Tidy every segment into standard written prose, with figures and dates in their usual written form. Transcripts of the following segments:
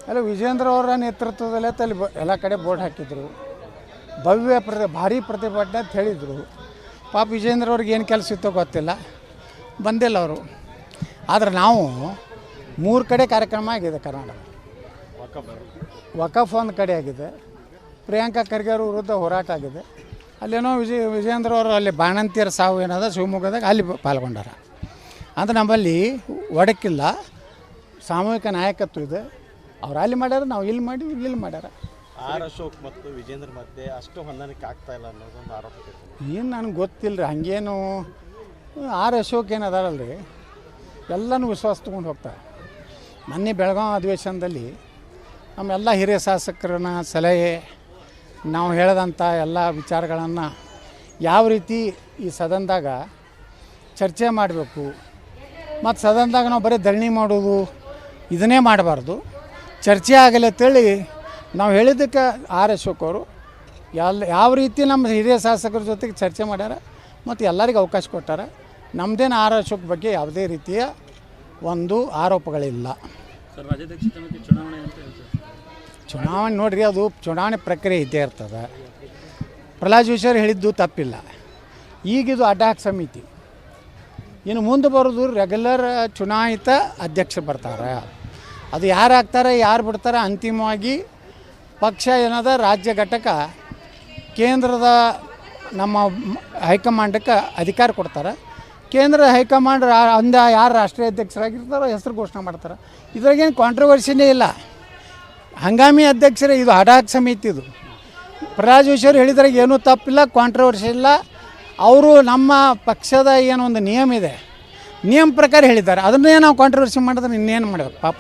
ಅಲ್ಲ, ವಿಜೇಂದ್ರ ಅವರ ನೇತೃತ್ವದಲ್ಲೇ ತಲೆ ಎಲ್ಲ ಕಡೆ ಬೋರ್ಡ್ ಹಾಕಿದ್ರು, ಭವ್ಯ ಭಾರಿ ಪ್ರತಿಭಟನೆ ಅಂತ ಹೇಳಿದರು. ಪಾಪ ವಿಜೇಂದ್ರ ಅವ್ರಿಗೆ ಏನು ಕೆಲಸ ಇತ್ತೋ ಗೊತ್ತಿಲ್ಲ, ಬಂದಿಲ್ಲ ಅವರು. ಆದರೆ ನಾವು 3 ಕಡೆ ಕಾರ್ಯಕ್ರಮ ಆಗಿದೆ ಕರ್ನಾಟಕ. ವಕಫ್ ಒಂದು ಕಡೆ ಆಗಿದೆ, ಪ್ರಿಯಾಂಕಾ ಖರ್ಗೆ ಅವ್ರ ವಿರುದ್ಧ ಹೋರಾಟ ಆಗಿದೆ. ಅಲ್ಲೇನೋ ವಿಜೇಂದ್ರ ಅವರು ಅಲ್ಲಿ ಬಾಣಂತಿಯರ ಸಾವು ಏನದ ಶಿವಮೊಗ್ಗದಾಗ ಅಲ್ಲಿ ಪಾಲ್ಗೊಂಡಾರ. ಅಂದರೆ ನಮ್ಮಲ್ಲಿ ಒಡಕಿಲ್ಲ, ಸಾಮೂಹಿಕ ನಾಯಕತ್ವ ಇದೆ. ಅವ್ರು ಅಲ್ಲಿ ಮಾಡ್ಯಾರ, ನಾವು ಇಲ್ಲಿ ಮಾಡಿ ಇಲ್ಲಿ ಮಾಡ್ಯಾರ. ಆರ್ ಅಶೋಕ್ ಮತ್ತು ವಿಜೇಂದ್ರ ಮಧ್ಯೆ ಅಷ್ಟು ಹೊಂದಾಣಿಕೆ ಆಗ್ತಾ ಇಲ್ಲ ಅನ್ನೋದೊಂದು ಆರೋಪ ಇದೆ. ಏನು ನನಗೆ ಗೊತ್ತಿಲ್ಲ ರೀ, ಹಾಗೇನು ಆರ್ ಅಶೋಕ್ ಏನು ಅದಾರಲ್ಲ ರೀ, ಎಲ್ಲನೂ ವಿಶ್ವಾಸ ತೊಗೊಂಡು ಹೋಗ್ತಾರೆ. ಮೊನ್ನೆ ಬೆಳಗಾವಿ ಅಧಿವೇಶನದಲ್ಲಿ ನಮ್ಮೆಲ್ಲ ಹಿರಿಯ ಶಾಸಕರನ್ನ ಸಲಹೆ, ನಾವು ಹೇಳಿದಂಥ ಎಲ್ಲ ವಿಚಾರಗಳನ್ನು ಯಾವ ರೀತಿ ಈ ಸದನದಾಗ ಚರ್ಚೆ ಮಾಡಬೇಕು, ಮತ್ತು ಸದನದಾಗ ನಾವು ಬರೀ ಧರಣಿ ಮಾಡೋದು ಇದನ್ನೇ ಮಾಡಬಾರ್ದು, ಚರ್ಚೆ ಆಗಲಿ ಅಂತೇಳಿ ನಾವು ಹೇಳಿದ್ದಕ್ಕೆ ಆರ್ ಅಶೋಕ್ ಅವರು ಯಾವ ರೀತಿ ನಮ್ಮ ಹಿರಿಯ ಶಾಸಕರ ಜೊತೆಗೆ ಚರ್ಚೆ ಮಾಡ್ಯಾರ ಮತ್ತು ಎಲ್ಲರಿಗೂ ಅವಕಾಶ ಕೊಟ್ಟಾರ. ನಮ್ಮದೇನು ಆರ್ ಅಶೋಕ್ ಬಗ್ಗೆ ಯಾವುದೇ ರೀತಿಯ ಒಂದು ಆರೋಪಗಳಿಲ್ಲ. ಚುನಾವಣೆ ನೋಡಿರಿ, ಅದು ಚುನಾವಣೆ ಪ್ರಕ್ರಿಯೆ ಇದ್ದೇ ಇರ್ತದೆ. ಪ್ರಹ್ಲಾದ್ ಜೋಶಿ ಅವರು ಹೇಳಿದ್ದು ತಪ್ಪಿಲ್ಲ. ಈಗಿದು ಅಡ್ಡಾಕ್ ಸಮಿತಿ, ಇನ್ನು ಮುಂದೆ ಬರೋದು ರೆಗ್ಯುಲರ್ ಚುನಾಯಿತ ಅಧ್ಯಕ್ಷ ಬರ್ತಾರೆ. ಅದು ಯಾರು ಆಗ್ತಾರೆ ಯಾರು ಬಿಡ್ತಾರೆ ಅಂತಿಮವಾಗಿ ಪಕ್ಷ ಏನದ ರಾಜ್ಯ ಘಟಕ ಕೇಂದ್ರದ ನಮ್ಮ ಹೈಕಮಾಂಡಕ್ಕೆ ಅಧಿಕಾರ ಕೊಡ್ತಾರೆ. ಕೇಂದ್ರ ಹೈಕಮಾಂಡ್ ಯಾರು ರಾಷ್ಟ್ರೀಯ ಅಧ್ಯಕ್ಷರಾಗಿರ್ತಾರೋ ಹೆಸರು ಘೋಷಣೆ ಮಾಡ್ತಾರೆ. ಇದ್ರಾಗೇನು ಕಾಂಟ್ರವರ್ಸಿನೇ ಇಲ್ಲ. ಹಂಗಾಮಿ ಅಧ್ಯಕ್ಷರೇ, ಇದು ಅಡಾಕ್ ಸಮಿತಿ. ಇದು ಪ್ರಹ್ಲಾದ್ ಜೋಶಿ ಅವರು ಹೇಳಿದ್ರಾಗ ಏನೂ ತಪ್ಪಿಲ್ಲ, ಕಾಂಟ್ರವರ್ಸಿ ಇಲ್ಲ. ಅವರು ನಮ್ಮ ಪಕ್ಷದ ಏನೊಂದು ನಿಯಮ ಇದೆ, ನಿಯಮ ಪ್ರಕಾರ ಹೇಳಿದ್ದಾರೆ. ಅದನ್ನೇ ನಾವು ಕಾಂಟ್ರವರ್ಸಿ ಮಾಡಿದ್ರೆ ಇನ್ನೇನು ಮಾಡಬೇಕು ಪಾಪ.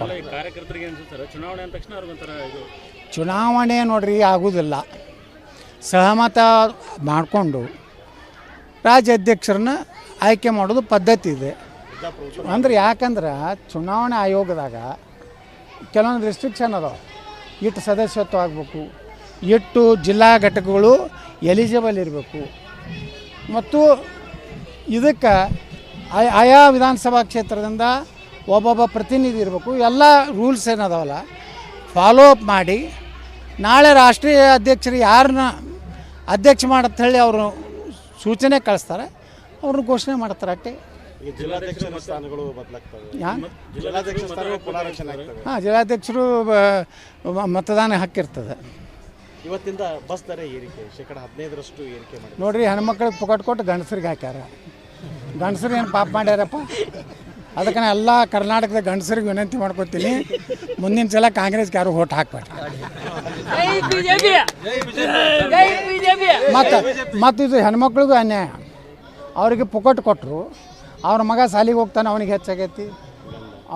ಚುನಾವಣೆ ನೋಡ್ರಿ ಆಗೋದಿಲ್ಲ, ಸಹಮತ ಮಾಡಿಕೊಂಡು ರಾಜ್ಯ ಅಧ್ಯಕ್ಷರನ್ನ ಆಯ್ಕೆ ಮಾಡೋದು ಪದ್ಧತಿ ಇದೆ. ಅಂದ್ರೆ ಯಾಕಂದ್ರೆ ಚುನಾವಣೆ ಆಯೋಗದಾಗ ಕೆಲವೊಂದು ರೆಸ್ಟ್ರಿಕ್ಷನ್ ಅದಾವೆ. ಇಟ್ಟು ಸದಸ್ಯತ್ವ ಆಗಬೇಕು, ಇಟ್ಟು ಜಿಲ್ಲಾ ಘಟಕಗಳು ಎಲಿಜಿಬಲ್ ಇರಬೇಕು, ಮತ್ತು ಇದಕ್ಕೆ ಆಯಾ ವಿಧಾನಸಭಾ ಕ್ಷೇತ್ರದಿಂದ ಒಬ್ಬೊಬ್ಬ ಪ್ರತಿನಿಧಿ ಇರಬೇಕು. ಎಲ್ಲ ರೂಲ್ಸ್ ಏನದಾವಲ್ಲ ಫಾಲೋ ಅಪ್ ಮಾಡಿ ನಾಳೆ ರಾಷ್ಟ್ರೀಯ ಅಧ್ಯಕ್ಷರು ಯಾರನ್ನ ಅಧ್ಯಕ್ಷ ಮಾಡತ್ತ ಹೇಳಿ ಅವರು ಸೂಚನೆ ಕಳಿಸ್ತಾರೆ, ಅವ್ರನ್ನ ಘೋಷಣೆ ಮಾಡ್ತಾರೆ ಅಷ್ಟೇ. ಹಾಂ, ಜಿಲ್ಲಾಧ್ಯಕ್ಷರು ಮತದಾನ ಹಕ್ಕಿರ್ತದೆ. ಇವತ್ತಿಂದ ಬಸ್ ದರ ಏರಿಕೆ ಶೇಕಡ 15ರಷ್ಟು ಏರಿಕೆ ಮಾಡಿ ನೋಡಿರಿ, ಹೆಣ್ಮಕ್ಳಿಗೆ ಪುಕಟ್ ಕೊಟ್ಟು ಗಂಡಸರಿಗೆ ಹಾಕ್ಯಾರ. ಗಂಡಸರು ಏನು ಪಾಪ ಮಾಡ್ಯಾರಪ್ಪ. ಅದಕ್ಕೆ ನಾನು ಎಲ್ಲ ಕರ್ನಾಟಕದ ಗಂಡಸರಿಗೆ ವಿನಂತಿ ಮಾಡ್ಕೊತೀನಿ, ಮುಂದಿನ ಸಲ ಕಾಂಗ್ರೆಸ್ಗೆ ಯಾರು ಓಟ್ ಹಾಕ್ಬೇಡ್ರಿ. ಮತ್ತು ಇದು ಹೆಣ್ಮಕ್ಳಿಗೂ ಅನ್ಯಾಯ. ಅವರಿಗೆ ಪುಕಟ್ ಕೊಟ್ಟರು, ಅವ್ರ ಮಗ ಶಾಲಿಗೆ ಹೋಗ್ತಾನೆ, ಅವನಿಗೆ ಹೆಚ್ಚಾಗೈತಿ.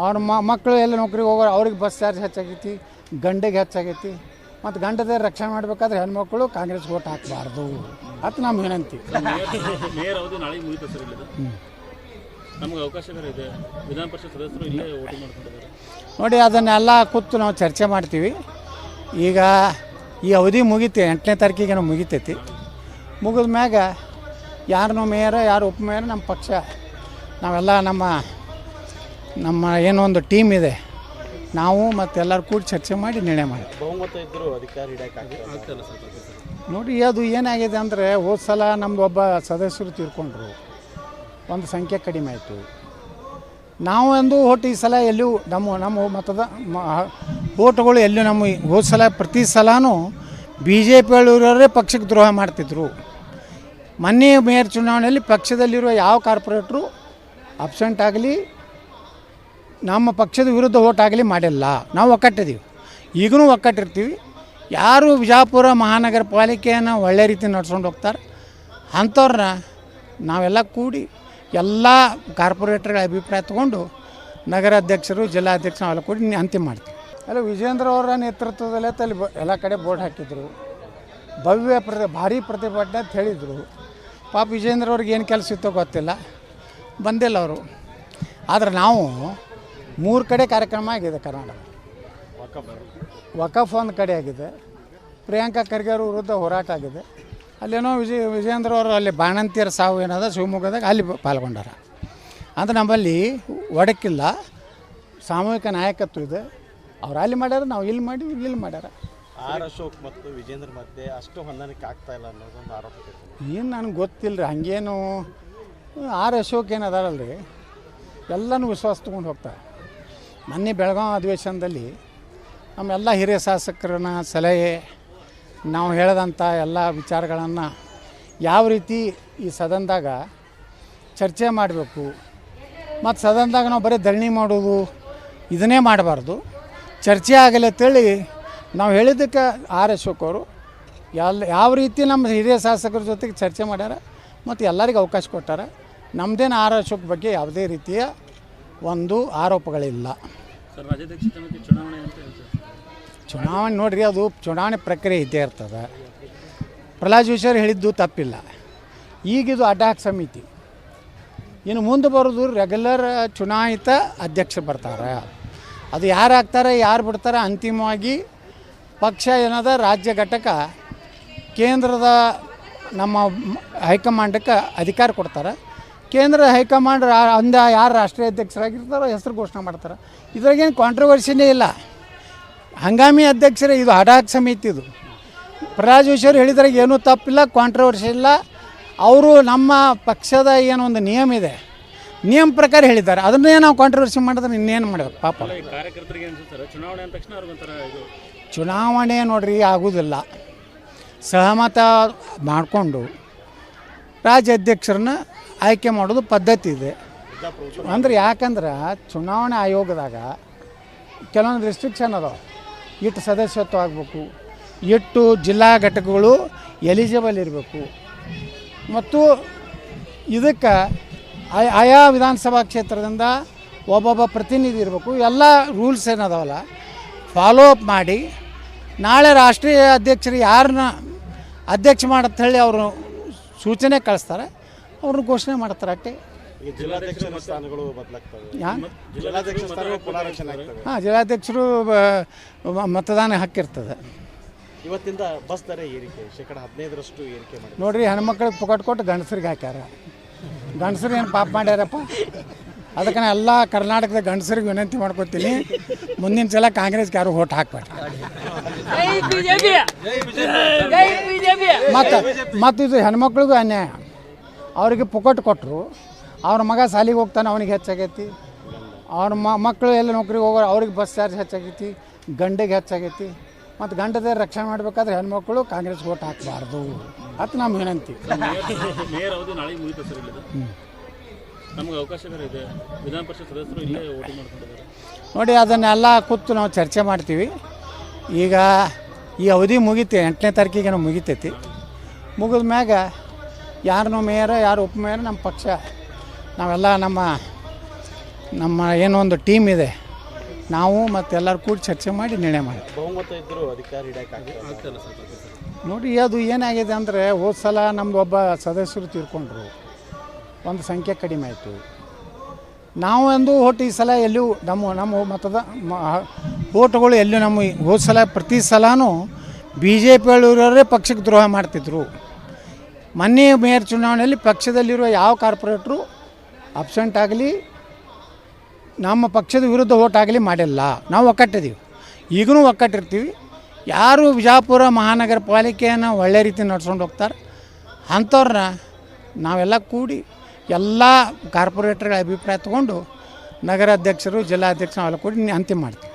ಅವ್ರ ಮಕ್ಕಳು ಎಲ್ಲ ನೌಕರಿಗೆ ಹೋಗೋರು, ಅವ್ರಿಗೆ ಬಸ್ ಚಾರ್ಜ್ ಹೆಚ್ಚಾಗೈತಿ, ಗಂಡಿಗೆ ಹೆಚ್ಚಾಗೈತಿ. ಮತ್ತು ಗಂಡದ ರಕ್ಷಣೆ ಮಾಡಬೇಕಾದ್ರೆ ಹೆಣ್ಮಕ್ಳು ಕಾಂಗ್ರೆಸ್ಗೆ ಓಟ್ ಹಾಕಬಾರ್ದು ಅಂತ ನಮ್ಮ ವಿನಂತಿ. ನೋಡಿ, ಅದನ್ನೆಲ್ಲ ಕೂತು ನಾವು ಚರ್ಚೆ ಮಾಡ್ತೀವಿ. ಈಗ ಈ ಅವಧಿ ಮುಗಿತಿ, 8ನೇ ತಾರೀಕಿಗೆ ನಾವು ಮುಗಿತೈತಿ. ಮುಗಿದ ಮ್ಯಾಗ ಯಾರನ್ನೋ ಮೇಯರ ಯಾರು ಉಪಮೇಯರ್ ನಮ್ಮ ಪಕ್ಷ ನಾವೆಲ್ಲ ನಮ್ಮ ಏನೋ ಒಂದು ಟೀಮ್ ಇದೆ, ನಾವು ಮತ್ತು ಎಲ್ಲರೂ ಕೂಡ ಚರ್ಚೆ ಮಾಡಿ ನಿರ್ಣಯ ಮಾಡಿ ಬಹುಮತ ಇದ್ದರೂ ಅಧಿಕಾರ ಹಿಡಿಯೋಕ್ಕಾಗ್ತಲ್ಲ. ನೋಡಿ, ಅದು ಏನಾಗಿದೆ ಅಂದರೆ ಹೋದ ಸಲ ನಮ್ಮದು ಒಬ್ಬ ಸದಸ್ಯರು ತೀರ್ಕೊಂಡ್ರು, ಒಂದು ಸಂಖ್ಯೆ ಕಡಿಮೆ ಆಯಿತು. ನಾವು ಒಂದು ಓಟ್ ಈ ಸಲ ಎಲ್ಲೂ ನಮ್ಮ ಮತದ ಓಟ್ಗಳು ಎಲ್ಲೂ ನಮ್ಮ ಹೋದ ಸಲ ಪ್ರತಿ ಸಲನೂ ಬಿ ಜೆ ಪಿ ಇರೋರೇ ಪಕ್ಷಕ್ಕೆ ದ್ರೋಹ ಮಾಡ್ತಿದ್ರು. ಮೊನ್ನೆ ಮೇಯರ್ ಚುನಾವಣೆಯಲ್ಲಿ ಪಕ್ಷದಲ್ಲಿರುವ ಯಾವ ಕಾರ್ಪೊರೇಟ್ರು ಅಬ್ಸೆಂಟ್ ಆಗಲಿ, ನಮ್ಮ ಪಕ್ಷದ ವಿರುದ್ಧ ಓಟ್ ಆಗಲಿ ಮಾಡಿಲ್ಲ. ನಾವು ಒಕ್ಕಟ್ಟಿದ್ದೀವಿ, ಈಗಲೂ ಒಕ್ಕಟ್ಟಿರ್ತೀವಿ. ಯಾರು ವಿಜಯಪುರ ಮಹಾನಗರ ಪಾಲಿಕೆಯನ್ನು ಒಳ್ಳೆ ರೀತಿ ನಡ್ಸ್ಕೊಂಡು ಹೋಗ್ತಾರೆ ಅಂಥವ್ರನ್ನ ನಾವೆಲ್ಲ ಕೂಡಿ ಎಲ್ಲ ಕಾರ್ಪೊರೇಟರ್ಗಳ ಅಭಿಪ್ರಾಯ ತೊಗೊಂಡು ನಗರ ಅಧ್ಯಕ್ಷರು ಜಿಲ್ಲಾಧ್ಯಕ್ಷರು ನಾವೆಲ್ಲ ಕೂಡಿ ಅಂತಿಮ ಮಾಡ್ತೀವಿ. ಅಲ್ಲ, ವಿಜೇಂದ್ರ ಅವರ ನೇತೃತ್ವದಲ್ಲೇ ತಲೆ ಎಲ್ಲ ಕಡೆ ಬೋರ್ಡ್ ಹಾಕಿದ್ರು, ಭವ್ಯ ಭಾರಿ ಪ್ರತಿಭಟನೆ ಅಂತ ಹೇಳಿದರು. ಪಾಪ ವಿಜೇಂದ್ರ ಅವ್ರಿಗೆ ಏನು ಕೆಲಸ ಇತ್ತೋ ಗೊತ್ತಿಲ್ಲ, ಬಂದಿಲ್ಲ ಅವರು. ಆದರೆ ನಾವು 3 ಕಡೆ ಕಾರ್ಯಕ್ರಮ ಆಗಿದೆ ಕರ್ನಾಟಕ. ವಕಫ್ ಒಂದು ಕಡೆ ಆಗಿದೆ, ಪ್ರಿಯಾಂಕಾ ಖರ್ಗೆ ಅವ್ರ ವಿರುದ್ಧ ಹೋರಾಟ ಆಗಿದೆ. ಅಲ್ಲೇನೋ ವಿಜೇಂದ್ರ ಅವರು ಅಲ್ಲಿ ಬಾಣಂತಿಯರ ಸಾವು ಏನದ ಶಿವಮೊಗ್ಗದಾಗ ಅಲ್ಲಿ ಪಾಲ್ಗೊಂಡಾರ. ಅಂದರೆ ನಮ್ಮಲ್ಲಿ ಒಡಕಿಲ್ಲ, ಸಾಮೂಹಿಕ ನಾಯಕತ್ವ ಇದೆ. ಅವ್ರು ಅಲ್ಲಿ ಮಾಡ್ಯಾರ, ನಾವು ಇಲ್ಲಿ ಮಾಡಿವಿ, ಇಲ್ಲಿ ಮಾಡ್ಯಾರ. ಆರ್ ಅಶೋಕ್ ಮತ್ತು ವಿಜೇಂದ್ರ ಮಧ್ಯೆ ಅಷ್ಟು ಹೊಂದಾಣಿಕೆ ಆಗ್ತಾ ಇಲ್ಲ ಅನ್ನೋದೊಂದು ಆರೋಪ ಇದೆ. ಏನು ನನಗೆ ಗೊತ್ತಿಲ್ಲ ರೀ. ಹಾಗೇನು ಆರ್ ಅಶೋಕ್ ಏನು ಅದಾರಲ್ರಿ, ಎಲ್ಲನೂ ವಿಶ್ವಾಸ ತೊಗೊಂಡು ಹೋಗ್ತಾರೆ. ಮೊನ್ನೆ ಬೆಳಗಾವಿ ಅಧಿವೇಶನದಲ್ಲಿ ನಮ್ಮೆಲ್ಲ ಹಿರಿಯ ಶಾಸಕರನ್ನ ಸಲಹೆ, ನಾವು ಹೇಳಿದಂಥ ಎಲ್ಲ ವಿಚಾರಗಳನ್ನು ಯಾವ ರೀತಿ ಈ ಸದನದಾಗ ಚರ್ಚೆ ಮಾಡಬೇಕು, ಮತ್ತು ಸದನದಾಗ ನಾವು ಬರೀ ಧರಣಿ ಮಾಡೋದು ಇದನ್ನೇ ಮಾಡಬಾರ್ದು, ಚರ್ಚೆ ಆಗಲಿ ಅಂತೇಳಿ ನಾವು ಹೇಳಿದ್ದಕ್ಕೆ ಆರ್ ಅಶೋಕ್ ಅವರು ಯಾವ ರೀತಿ ನಮ್ಮ ಹಿರಿಯ ಶಾಸಕರ ಜೊತೆಗೆ ಚರ್ಚೆ ಮಾಡ್ಯಾರ ಮತ್ತು ಎಲ್ಲರಿಗೂ ಅವಕಾಶ ಕೊಟ್ಟಾರ. ನಮ್ಮದೇನು ಆರ್ ಅಶೋಕ್ ಬಗ್ಗೆ ಯಾವುದೇ ರೀತಿಯ ಒಂದು ಆರೋಪಗಳಿಲ್ಲ. ಚುನಾವಣೆ ನೋಡ್ರಿ, ಅದು ಚುನಾವಣೆ ಪ್ರಕ್ರಿಯೆ ಇದ್ದೇ ಇರ್ತದೆ. ಪ್ರಹ್ಲಾದ್ ಜೋಶಿ ಅವರು ಹೇಳಿದ್ದು ತಪ್ಪಿಲ್ಲ. ಈಗಿದು ಅಡ್ಡಾಕ್ ಸಮಿತಿ, ಇನ್ನು ಮುಂದೆ ಬರೋದು ರೆಗ್ಯುಲರ್ ಚುನಾಯಿತ ಅಧ್ಯಕ್ಷರು ಬರ್ತಾರೆ. ಅದು ಯಾರು ಆಗ್ತಾರೆ ಯಾರು ಬಿಡ್ತಾರೆ ಅಂತಿಮವಾಗಿ ಪಕ್ಷ ಏನದ ರಾಜ್ಯ ಘಟಕ ಕೇಂದ್ರದ ನಮ್ಮ ಹೈಕಮಾಂಡಕ್ಕೆ ಅಧಿಕಾರ ಕೊಡ್ತಾರೆ. ಕೇಂದ್ರ ಹೈಕಮಾಂಡ್ ಯಾರು ರಾಷ್ಟ್ರೀಯ ಅಧ್ಯಕ್ಷರಾಗಿರ್ತಾರೋ ಹೆಸರು ಘೋಷಣೆ ಮಾಡ್ತಾರೆ. ಇದ್ರಾಗೇನು ಕಾಂಟ್ರವರ್ಸಿನೇ ಇಲ್ಲ. ಹಂಗಾಮಿ ಅಧ್ಯಕ್ಷರೇ, ಇದು ಅಡಾಕ್ ಸಮಿತಿ. ಇದು ಪ್ರಹ್ಲಾದ್ ಜೋಶಿ ಅವರು ಹೇಳಿದ್ರಾಗ ಏನೂ ತಪ್ಪಿಲ್ಲ, ಕಾಂಟ್ರವರ್ಸಿ ಇಲ್ಲ. ಅವರು ನಮ್ಮ ಪಕ್ಷದ ಏನೋ ಒಂದು ನಿಯಮ ಇದೆ, ನಿಯಮ ಪ್ರಕಾರ ಹೇಳಿದ್ದಾರೆ. ಅದನ್ನೇ ನಾವು ಕಾಂಟ್ರವರ್ಸಿ ಮಾಡಿದ್ರೆ ಇನ್ನೇನು ಮಾಡಬೇಕು ಪಾಪ. ಚುನಾವಣೆ ನೋಡ್ರಿ ಆಗೋದಿಲ್ಲ. ಸಹಮತ ಮಾಡಿಕೊಂಡು ರಾಜ್ಯ ಅಧ್ಯಕ್ಷರನ್ನ ಆಯ್ಕೆ ಮಾಡೋದು ಪದ್ಧತಿ ಇದೆ. ಅಂದ್ರೆ ಯಾಕಂದ್ರೆ ಚುನಾವಣೆ ಆಯೋಗದಾಗ ಕೆಲವೊಂದು ರೆಸ್ಟ್ರಿಕ್ಷನ್ ಅದಾವೆ. ಇಟ್ಟು ಸದಸ್ಯತ್ವ ಆಗಬೇಕು, ಇಟ್ಟು ಜಿಲ್ಲಾ ಘಟಕಗಳು ಎಲಿಜಿಬಲ್ ಇರಬೇಕು, ಮತ್ತು ಇದಕ್ಕೆ ಆಯಾ ವಿಧಾನಸಭಾ ಕ್ಷೇತ್ರದಿಂದ ಒಬ್ಬೊಬ್ಬ ಪ್ರತಿನಿಧಿ ಇರಬೇಕು. ಎಲ್ಲ ರೂಲ್ಸ್ ಏನದಾವಲ್ಲ ಫಾಲೋ ಅಪ್ ಮಾಡಿ ನಾಳೆ ರಾಷ್ಟ್ರೀಯ ಅಧ್ಯಕ್ಷರು ಯಾರನ್ನ ಅಧ್ಯಕ್ಷ ಮಾಡತ್ತ ಹೇಳಿ ಅವರು ಸೂಚನೆ ಕಳಿಸ್ತಾರೆ, ಅವ್ರನ್ನ ಘೋಷಣೆ ಮಾಡ್ತಾರೆ ಅಷ್ಟೇ. ಜಿಲ್ಲಾಧ್ಯಕ್ಷರ ಸ್ಥಾನಗಳು ಬದಲಾಗ್ತವೆ. ಹಾಂ, ಜಿಲ್ಲಾಧ್ಯಕ್ಷರು ಮತದಾನ ಹಾಕಿರ್ತದೆ. ಇವತ್ತಿಂದ ಬಸ್ ದರ ಏರಿಕೆ ಶೇಕಡ 15% ಏರಿಕೆ ಮಾಡಿ ನೋಡ್ರಿ, ಹೆಣ್ಮಕ್ಳಿಗೆ ಪುಕಟ್ ಕೊಟ್ಟು ಗಂಡಸರಿಗೆ ಹಾಕ್ಯಾರ. ಗಂಡಸರು ಏನು ಪಾಪ ಮಾಡ್ಯಾರಪ್ಪ. ಅದಕ್ಕೆ ನಾನು ಎಲ್ಲ ಕರ್ನಾಟಕದ ಗಂಡಸರಿಗೆ ವಿನಂತಿ ಮಾಡ್ಕೊತೀನಿ, ಮುಂದಿನ ಸಲ ಕಾಂಗ್ರೆಸ್ಗೆ ಯಾರು ಓಟ್ ಹಾಕ್ಬೇಡ. ಮತ್ತು ಇದು ಹೆಣ್ಮಕ್ಳಿಗೂ ಅನ್ಯಾಯ. ಅವರಿಗೆ ಪುಕಟ್ ಕೊಟ್ಟರು, ಅವ್ರ ಮಗ ಶಾಲಿಗೆ ಹೋಗ್ತಾನೆ, ಅವನಿಗೆ ಹೆಚ್ಚಾಗೈತಿ. ಅವ್ರ ಮಕ್ಕಳು ಎಲ್ಲ ನೌಕರಿಗೆ ಹೋಗೋರು, ಅವ್ರಿಗೆ ಬಸ್ ಚಾರ್ಜ್ ಹೆಚ್ಚಾಗೈತಿ, ಗಂಡಿಗೆ ಹೆಚ್ಚಾಗೈತಿ. ಮತ್ತು ಗಂಡದ ರಕ್ಷಣೆ ಮಾಡಬೇಕಾದ್ರೆ ಹೆಣ್ಮಕ್ಳು ಕಾಂಗ್ರೆಸ್ ಓಟ್ ಹಾಕಬಾರ್ದು ಅಂತ ನಮ್ಮ ವಿನಂತಿ. ನೋಡಿ, ಅದನ್ನೆಲ್ಲ ಕೂತು ನಾವು ಚರ್ಚೆ ಮಾಡ್ತೀವಿ. ಈಗ ಈ ಅವಧಿ ಮುಗಿತು, 8ನೇ ತಾರೀಕಿಗೆ ನಾವು ಮುಗಿತೈತಿ. ಮುಗಿದ ಮ್ಯಾಗ ಯಾರನ್ನೂ ಮೇಯರ್ ಯಾರು ಉಪಮೇಯರ್ ನಮ್ಮ ಪಕ್ಷ ನಾವೆಲ್ಲ ನಮ್ಮ ಏನೋ ಒಂದು ಟೀಮ್ ಇದೆ, ನಾವು ಮತ್ತು ಎಲ್ಲರೂ ಕೂಡ ಚರ್ಚೆ ಮಾಡಿ ನಿರ್ಣಯ ಮಾಡ್ತೀವಿ. ಬಹುಮತ ಇದ್ದರೂ ಅಧಿಕಾರ ಹಿಡಿಯೋಕ್ಕಾಗ್ತಲ್ಲ. ನೋಡಿ, ಅದು ಏನಾಗಿದೆ ಅಂದರೆ ಹೋದ ಸಲ ನಮ್ಮದು ಒಬ್ಬ ಸದಸ್ಯರು ತೀರ್ಕೊಂಡ್ರು, ಒಂದು ಸಂಖ್ಯೆ ಕಡಿಮೆ ಆಯಿತು. ನಾವು ಒಂದು ಓಟ್ ಈ ಸಲ ಎಲ್ಲೂ ನಮ್ಮ ಮತದ ಓಟ್ಗಳು ಎಲ್ಲೂ ನಮ್ಮ ಹೋದ ಸಲ ಪ್ರತಿ ಸಲನೂ BJP ಇರೋರೇ ಪಕ್ಷಕ್ಕೆ ದ್ರೋಹ ಮಾಡ್ತಿದ್ರು. ಮೊನ್ನೆ ಮೇಯರ್ ಚುನಾವಣೆಯಲ್ಲಿ ಪಕ್ಷದಲ್ಲಿರುವ ಯಾವ ಕಾರ್ಪೊರೇಟ್ರು ಅಬ್ಸೆಂಟ್ ಆಗಲಿ, ನಮ್ಮ ಪಕ್ಷದ ವಿರುದ್ಧ ಓಟ್ ಆಗಲಿ ಮಾಡಿಲ್ಲ. ನಾವು ಒಕ್ಕಟ್ಟಿದ್ದೀವಿ, ಈಗಲೂ ಒಕ್ಕಟ್ಟಿರ್ತೀವಿ. ಯಾರು ವಿಜಯಪುರ ಮಹಾನಗರ ಪಾಲಿಕೆಯನ್ನು ಒಳ್ಳೆ ರೀತಿ ನಡ್ಸ್ಕೊಂಡು ಹೋಗ್ತಾರೆ ಅಂಥವ್ರನ್ನ ನಾವೆಲ್ಲ ಕೂಡಿ ಎಲ್ಲ ಕಾರ್ಪೊರೇಟರ್ಗಳ ಅಭಿಪ್ರಾಯ ತೊಗೊಂಡು ನಗರಾಧ್ಯಕ್ಷರು ಜಿಲ್ಲಾಧ್ಯಕ್ಷರು ನಾವೆಲ್ಲ ಕೂಡಿ ಅಂತಿಮ ಮಾಡ್ತೀವಿ.